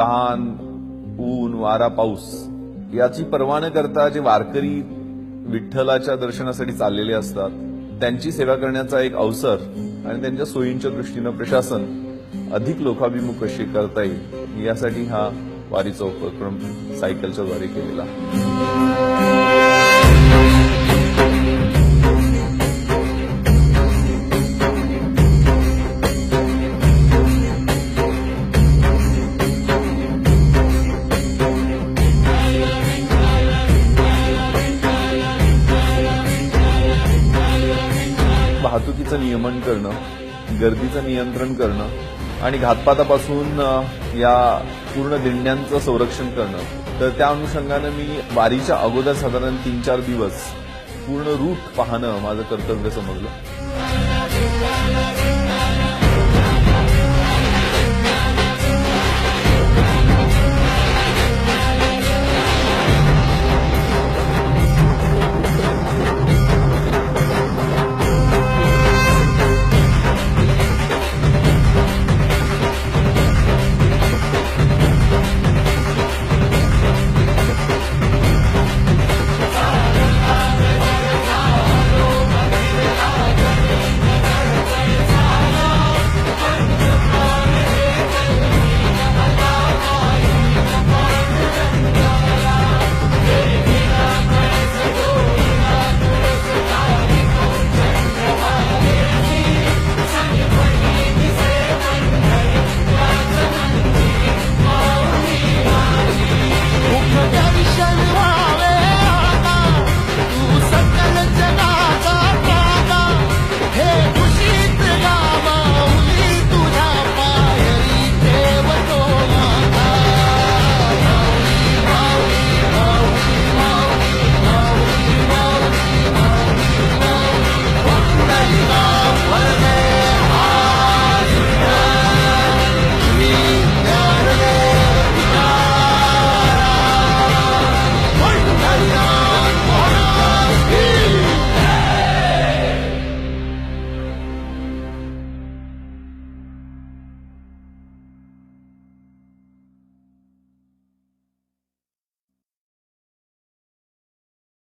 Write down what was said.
तहान, ऊन, वारा, पाऊस याची पर्वा न करता जे वारकरी विठ्ठलाच्या दर्शनासाठी चाललेले असतात त्यांची सेवा करण्याचा एक अवसर आणि त्यांच्या सोयींच्या दृष्टीनं प्रशासन अधिक लोकाभिमुख कशी करता येईल यासाठी हा वारीचा उपक्रम सायकलच्या द्वारे केलेला. वाहतुकीचं नियमन करणं, गर्दीचं नियंत्रण करणं आणि घातपातापासून या पूर्ण दिंड्यांचं संरक्षण करणं. तर त्या अनुषंगानं मी वारीच्या अगोदर साधारण 3-4 दिवस पूर्ण रूट पाहणं माझं कर्तव्य समजलं.